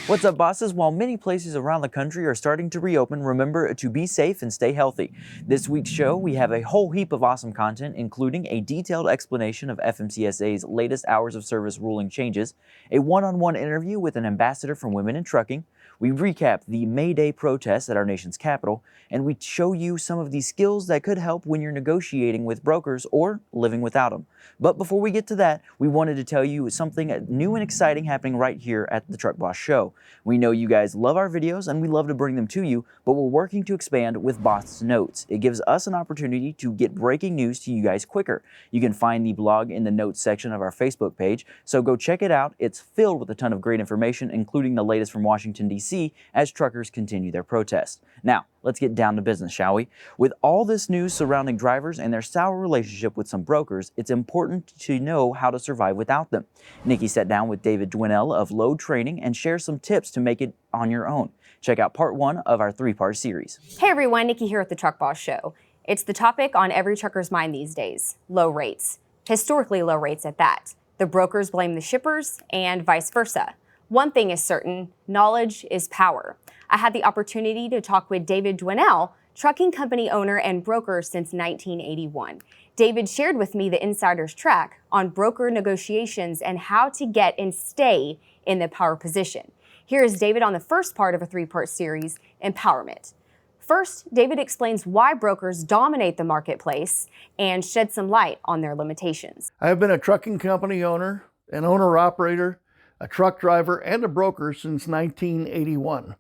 What's up, bosses? While many places around the country are starting to reopen, remember to be safe and stay healthy. This week's show, we have a whole heap of awesome content, including a detailed explanation of FMCSA's latest hours of service ruling changes, a one-on-one interview with an ambassador from Women in Trucking, we recap the MayDay protests at our nation's capital, and we show you some of the skills that could help when you're negotiating with brokers or living without them. But before we get to that, we wanted to tell you something new and exciting happening right here at the Truck Boss Show. We know you guys love our videos and we love to bring them to you, but we're working to expand with Boss Notes. It gives us an opportunity to get breaking news to you guys quicker. You can find the blog in the notes section of our Facebook page, so go check it out. It's filled with a ton of great information, including the latest from Washington, D.C. as truckers continue their protests. Now, let's get down to business, shall we? With all this news surrounding drivers and their sour relationship with some brokers, it's important to know how to survive without them. Nikki sat down with David Dwinell of Load Training and shares some tips to make it on your own. Check out part 1 of our 3-part series. Hey everyone, Nikki here at the Truck Boss Show. It's the topic on every trucker's mind these days: low rates. Historically low rates at that. The brokers blame the shippers and vice versa. One thing is certain: knowledge is power. I had the opportunity to talk with David Dwinell, trucking company owner and broker since 1981. David shared with me the insider's track on broker negotiations and how to get and stay in the power position. Here is David on the first part of a 3-part series, Empowerment. First, David explains why brokers dominate the marketplace and shed some light on their limitations. I have been a trucking company owner, an owner-operator, a truck driver, and a broker since 1981.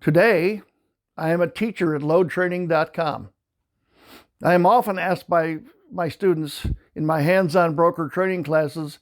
Today, I am a teacher at loadtraining.com. I am often asked by my students in my hands-on broker training classes,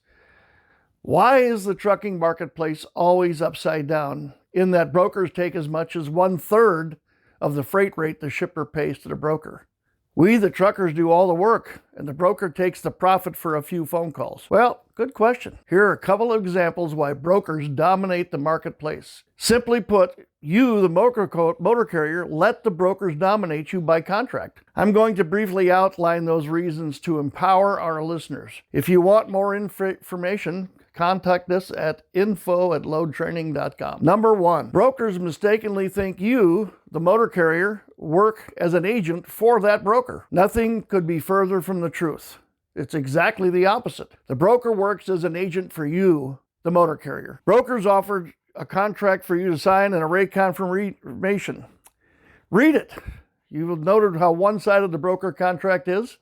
why is the trucking marketplace always upside down, in that brokers take as much as 1/3 of the freight rate the shipper pays to the broker? We, the truckers, do all the work, and the broker takes the profit for a few phone calls. Well, good question. Here are a couple of examples why brokers dominate the marketplace. Simply put, you, the motor carrier, let the brokers dominate you by contract. I'm going to briefly outline those reasons to empower our listeners. If you want more information, contact us at info@loadtraining.com. Number 1, brokers mistakenly think you, the motor carrier, work as an agent for that broker. Nothing could be further from the truth. It's exactly the opposite. The broker works as an agent for you, the motor carrier. Brokers offer a contract for you to sign and a rate confirmation. Read it. You've noted how one-sided the broker contract is?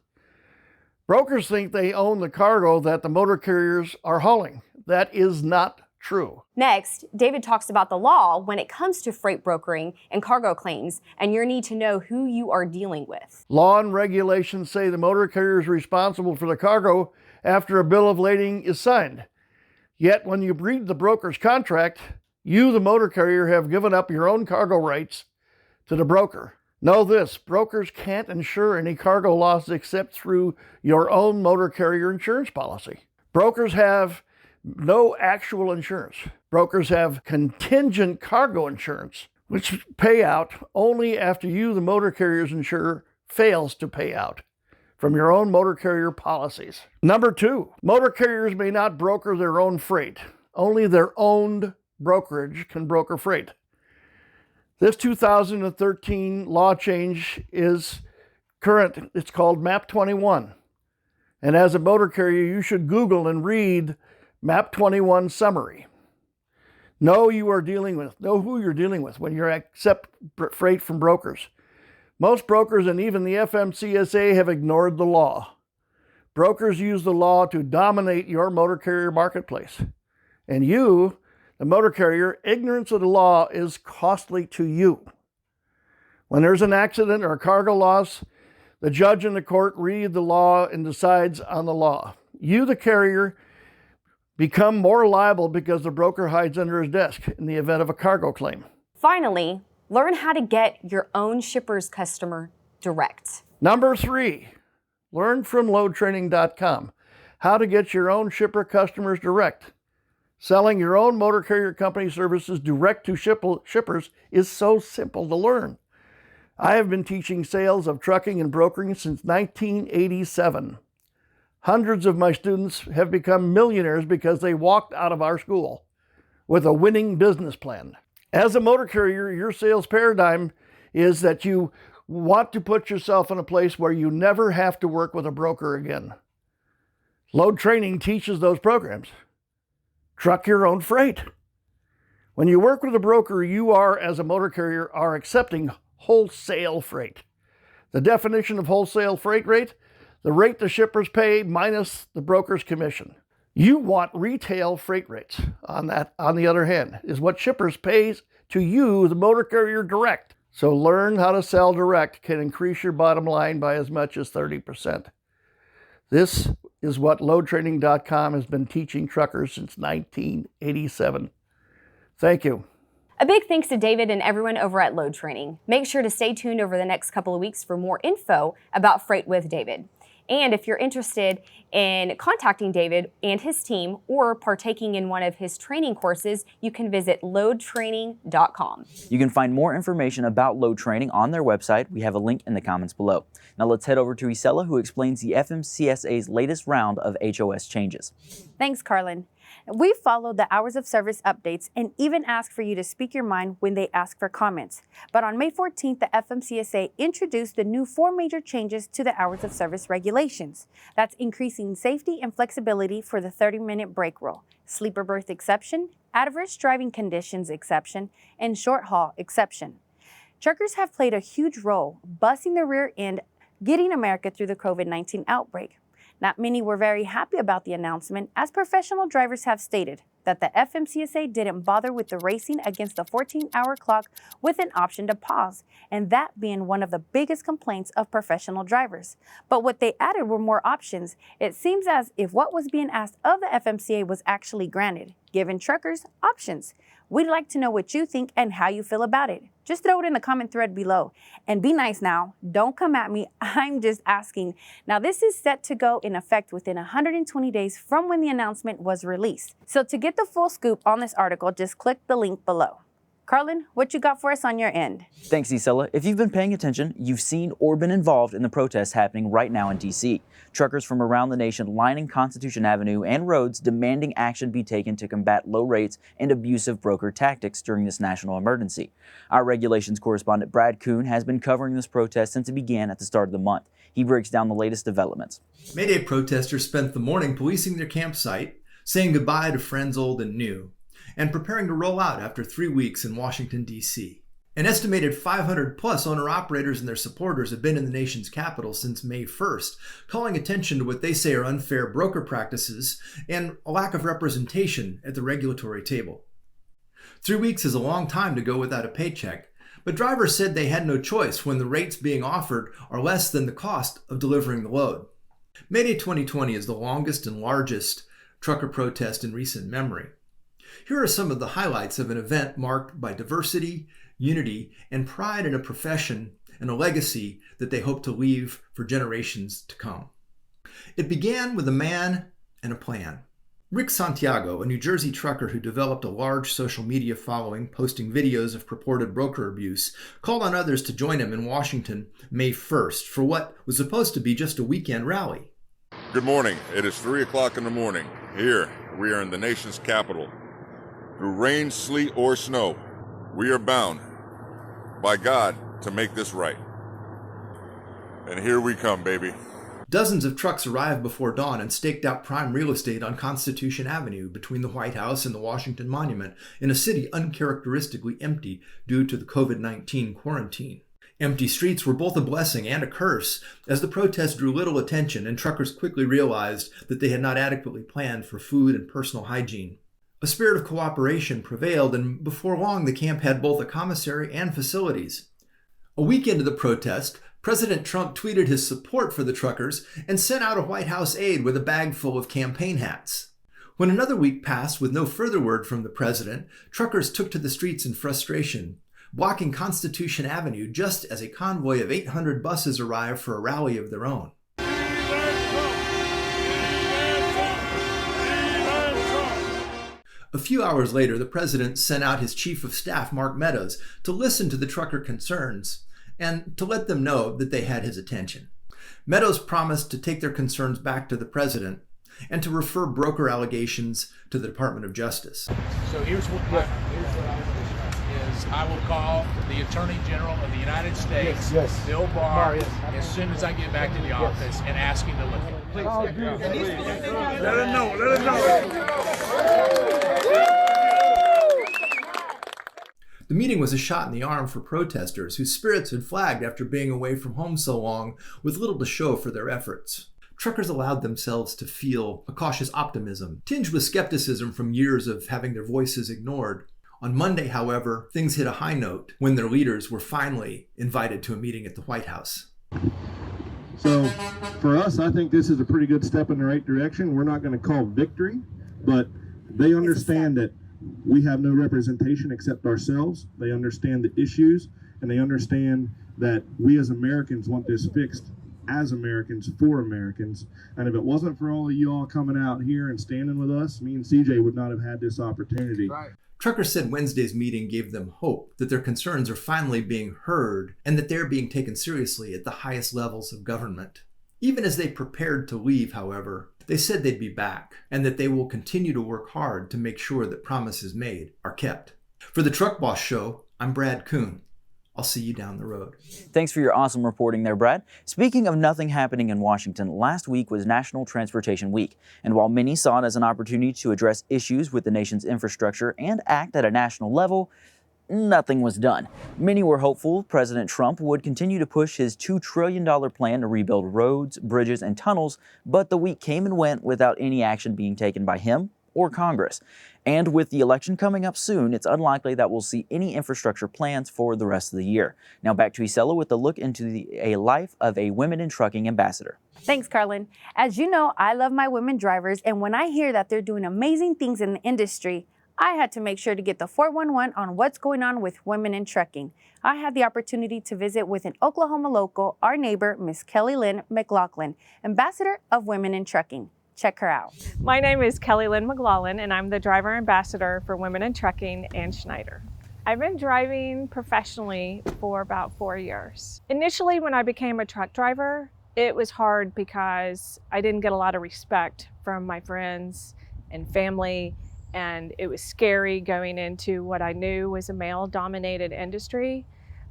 Brokers think they own the cargo that the motor carriers are hauling. That is not true. Next, David talks about the law when it comes to freight brokering and cargo claims and your need to know who you are dealing with. Law and regulations say the motor carrier is responsible for the cargo after a bill of lading is signed. Yet when you read the broker's contract, you, the motor carrier, have given up your own cargo rights to the broker. Know this: brokers can't insure any cargo loss except through your own motor carrier insurance policy. Brokers have no actual insurance. Brokers have contingent cargo insurance, which pay out only after you, the motor carrier's insurer, fails to pay out from your own motor carrier policies. Number 2, motor carriers may not broker their own freight. Only their owned brokerage can broker freight. This 2013 law change is current. It's called MAP 21. And as a motor carrier, you should Google and read MAP 21 summary. Know who you're dealing with when you accept freight from brokers. Most brokers and even the FMCSA have ignored the law. Brokers use the law to dominate your motor carrier marketplace. And you, the motor carrier, ignorance of the law is costly to you. When there's an accident or a cargo loss, the judge in the court reads the law and decides on the law. You, the carrier, become more liable because the broker hides under his desk in the event of a cargo claim. Finally, learn how to get your own shipper's customer direct. Number 3, learn from loadtraining.com how to get your own shipper customers direct. Selling your own motor carrier company services direct to shippers is so simple to learn. I have been teaching sales of trucking and brokering since 1987. Hundreds of my students have become millionaires because they walked out of our school. with a winning business plan. As a motor carrier, your sales paradigm is that you want to put yourself in a place where you never have to work with a broker again. Load training teaches those programs. Truck your own freight. When you work with a broker, you are, as a motor carrier, are accepting wholesale freight. The definition of wholesale freight rate, the rate the shippers pay minus the broker's commission. You want retail freight rates. On the other hand, is what shippers pay to you, the motor carrier, direct. So learn how to sell direct can increase your bottom line by as much as 30%. This is what LoadTraining.com has been teaching truckers since 1987. Thank you. A big thanks to David and everyone over at Load Training. Make sure to stay tuned over the next couple of weeks for more info about Freight with David. And if you're interested in contacting David and his team or partaking in one of his training courses, you can visit loadtraining.com. You can find more information about Load Training on their website. We have a link in the comments below. Now let's head over to Isela, who explains the FMCSA's latest round of HOS changes. Thanks, Carlin. We follow the hours of service updates and even ask for you to speak your mind when they ask for comments. But on May 14th, the FMCSA introduced the new 4 major changes to the hours of service regulations. That's increasing safety and flexibility for the 30-minute break rule, sleeper berth exception, adverse driving conditions exception, and short haul exception. Truckers have played a huge role busting the rear end, getting America through the COVID-19 outbreak. Not many were very happy about the announcement, as professional drivers have stated that the FMCSA didn't bother with the racing against the 14-hour clock with an option to pause, and that being one of the biggest complaints of professional drivers. But what they added were more options. It seems as if what was being asked of the FMCSA was actually granted, giving truckers options. We'd like to know what you think and how you feel about it. Just throw it in the comment thread below. And be nice now. Don't come at me. I'm just asking. Now, this is set to go in effect within 120 days from when the announcement was released. So to get the full scoop on this article, just click the link below. Carlin, what you got for us on your end? Thanks, Isela. If you've been paying attention, you've seen or been involved in the protests happening right now in D.C. Truckers from around the nation lining Constitution Avenue and roads demanding action be taken to combat low rates and abusive broker tactics during this national emergency. Our regulations correspondent Brad Kuhn has been covering this protest since it began at the start of the month. He breaks down the latest developments. MayDay protesters spent the morning policing their campsite, saying goodbye to friends old and new, and preparing to roll out after 3 weeks in Washington, D.C. An estimated 500-plus owner-operators and their supporters have been in the nation's capital since May 1st, calling attention to what they say are unfair broker practices and a lack of representation at the regulatory table. 3 weeks is a long time to go without a paycheck, but drivers said they had no choice when the rates being offered are less than the cost of delivering the load. MayDay 2020 is the longest and largest trucker protest in recent memory. Here are some of the highlights of an event marked by diversity, unity, and pride in a profession and a legacy that they hope to leave for generations to come. It began with a man and a plan. Rick Santiago, a New Jersey trucker who developed a large social media following, posting videos of purported broker abuse, called on others to join him in Washington May 1st for what was supposed to be just a weekend rally. Good morning. It is 3 o'clock in the morning. Here, we are in the nation's capital. Through rain, sleet, or snow, we are bound by God to make this right. And here we come, baby. Dozens of trucks arrived before dawn and staked out prime real estate on Constitution Avenue between the White House and the Washington Monument in a city uncharacteristically empty due to the COVID-19 quarantine. Empty streets were both a blessing and a curse, as the protest drew little attention and truckers quickly realized that they had not adequately planned for food and personal hygiene. A spirit of cooperation prevailed, and before long the camp had both a commissary and facilities. A week into the protest, President Trump tweeted his support for the truckers and sent out a White House aide with a bag full of campaign hats. When another week passed with no further word from the president, truckers took to the streets in frustration, blocking Constitution Avenue just as a convoy of 800 buses arrived for a rally of their own. A few hours later, the president sent out his chief of staff, Mark Meadows, to listen to the trucker concerns and to let them know that they had his attention. Meadows promised to take their concerns back to the president, and to refer broker allegations to the Department of Justice. So here's what I is I will call the Attorney General of the United States, Bill Barr, as soon as I get back to the office and ask him to look at it. Please. Let us know. The meeting was a shot in the arm for protesters whose spirits had flagged after being away from home so long with little to show for their efforts. Truckers allowed themselves to feel a cautious optimism, tinged with skepticism from years of having their voices ignored. On Monday, however, things hit a high note when their leaders were finally invited to a meeting at the White House. So for us, I think this is a pretty good step in the right direction. We're not going to call victory, but they understand that we have no representation except ourselves. They understand the issues, and they understand that we as Americans want this fixed as Americans for Americans. And if it wasn't for all of you all coming out here and standing with us, me and CJ would not have had this opportunity. Right. Truckers said Wednesday's meeting gave them hope that their concerns are finally being heard and that they're being taken seriously at the highest levels of government. Even as they prepared to leave, however, they said they'd be back and that they will continue to work hard to make sure that promises made are kept. For the Truck Boss Show, I'm Brad Kuhn. I'll see you down the road. Thanks for your awesome reporting there, Brad. Speaking of nothing happening in Washington, last week was National Transportation Week, and while many saw it as an opportunity to address issues with the nation's infrastructure and act at a national level, nothing was done. Many were hopeful President Trump would continue to push his $2 trillion plan to rebuild roads, bridges, and tunnels, but the week came and went without any action being taken by him or Congress. And with the election coming up soon, it's unlikely that we'll see any infrastructure plans for the rest of the year. Now back to Reseller with a look into a life of a Women in Trucking ambassador. Thanks, Kelleylynn. As you know, I love my women drivers, and when I hear that they're doing amazing things in the industry, I had to make sure to get the 411 on what's going on with women in trucking. I had the opportunity to visit with an Oklahoma local, our neighbor, Miss Kelleylynn McLaughlin, Ambassador of Women in Trucking. Check her out. My name is Kelleylynn McLaughlin, and I'm the driver ambassador for Women in Trucking and Schneider. I've been driving professionally for about 4 years. Initially, when I became a truck driver, it was hard because I didn't get a lot of respect from my friends and family, and it was scary going into what I knew was a male-dominated industry.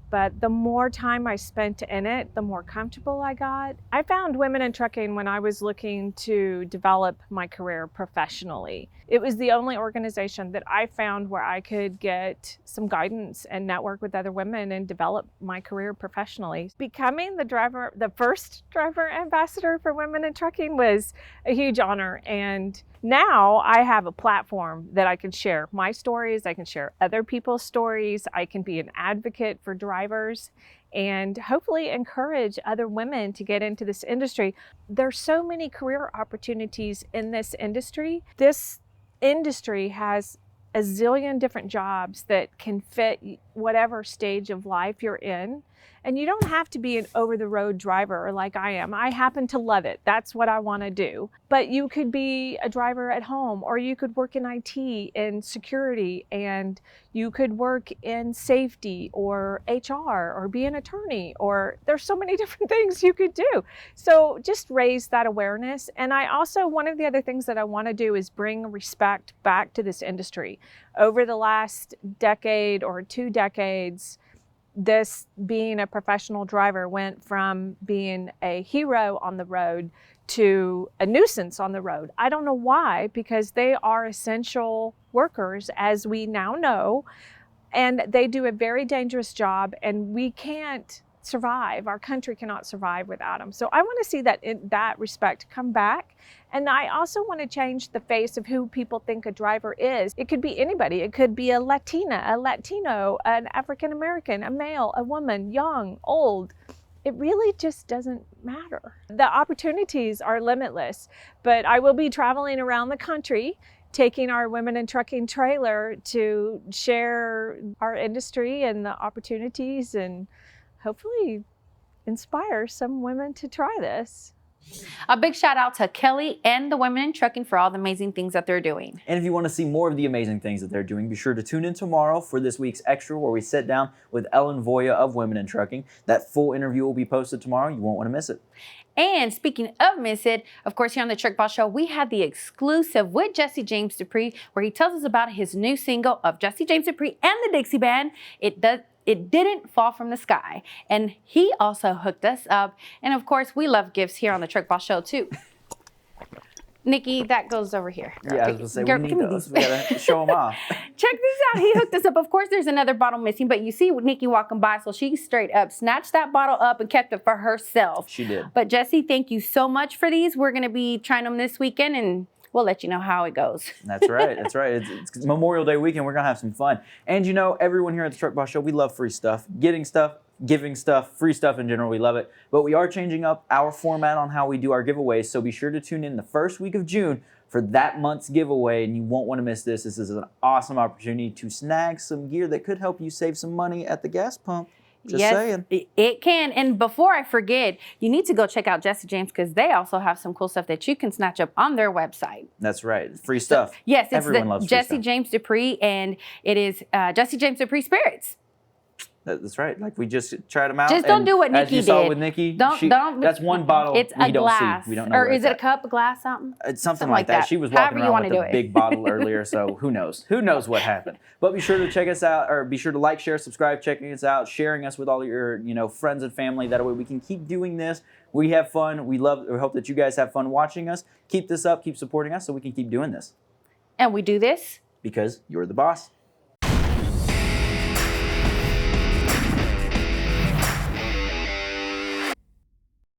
But the more time I spent in it, the more comfortable I got. I found Women in Trucking when I was looking to develop my career professionally. It was the only organization that I found where I could get some guidance and network with other women and develop my career professionally. Becoming the first driver ambassador for Women in Trucking was a huge honor. And now I have a platform that I can share my stories, I can share other people's stories, I can be an advocate for drivers and hopefully encourage other women to get into this industry. There's so many career opportunities in this industry. This industry has a zillion different jobs that can fit whatever stage of life you're in. And you don't have to be an over-the-road driver like I am. I happen to love it. That's what I want to do. But you could be a driver at home, or you could work in IT, in security, and you could work in safety or HR or be an attorney, or there's so many different things you could do. So just raise that awareness. And I also, one of the other things that I want to do is bring respect back to this industry. Over the last decade or 2 decades, this being a professional driver went from being a hero on the road to a nuisance on the road. I don't know why, because they are essential workers, as we now know, and they do a very dangerous job, and we can't survive. Our country cannot survive without them. So I want to see that in that respect come back. And I also want to change the face of who people think a driver is. It could be anybody. It could be a Latina, a Latino, an African American, a male, a woman, young, old. It really just doesn't matter. The opportunities are limitless, but I will be traveling around the country taking our Women in Trucking trailer to share our industry and the opportunities and hopefully inspire some women to try this. A big shout out to Kelly and the women in trucking for all the amazing things that they're doing. And if you want to see more of the amazing things that they're doing, be sure to tune in tomorrow for this week's Extra, where we sit down with Ellen Voya of Women in Trucking. That full interview will be posted tomorrow. You won't want to miss it. And speaking of miss it, of course, here on the Truck Boss Show, we had the exclusive with Jesse James Dupree, where he tells us about his new single of Jesse James Dupree and the Dixie Band. It didn't fall from the sky. And he also hooked us up. And of course, we love gifts here on the Truck Boss Show too. Nikki, that goes over here. Girl. Yeah, I was going to say, Girl, we give need me those. these. We got to show them off. Check this out. He hooked us up. Of course, there's another bottle missing, but you see Nikki walking by, so she straight up snatched that bottle up and kept it for herself. She did. But Jesse, thank you so much for these. We're going to be trying them this weekend, and we'll let you know how it goes. That's right. That's right. It's Memorial Day weekend. We're going to have some fun. And you know, everyone here at the Truck Boss Show, we love free stuff. Getting stuff, giving stuff, free stuff in general, we love it. But we are changing up our format on how we do our giveaways, so be sure to tune in the first week of June for that month's giveaway, and you won't want to miss this. This is an awesome opportunity to snag some gear that could help you save some money at the gas pump. Just saying. It can. And before I forget, you need to go check out Jesse James, because they also have some cool stuff that you can snatch up on their website. That's right. Free stuff. Yes, it's Everyone loves free Jesse stuff. James Dupree, and it is Jesse James Dupree Spirits. That's right. Like, we just tried them out. Just don't and do what as Nikki you saw did. with Nikki, Don't. that's one bottle It's we a don't glass. see. We don't know Or where is it's it a at. cup, a glass, something? It's something like that. She was walking However you around with wanna a do it. big bottle earlier, so who knows? Who knows what happened? But be sure to check us out, or be sure to like, share, subscribe, checking us out, sharing us with all your friends and family. That way we can keep doing this. We have fun. We hope that you guys have fun watching us. Keep this up. Keep supporting us so we can keep doing this. And we do this because you're the boss.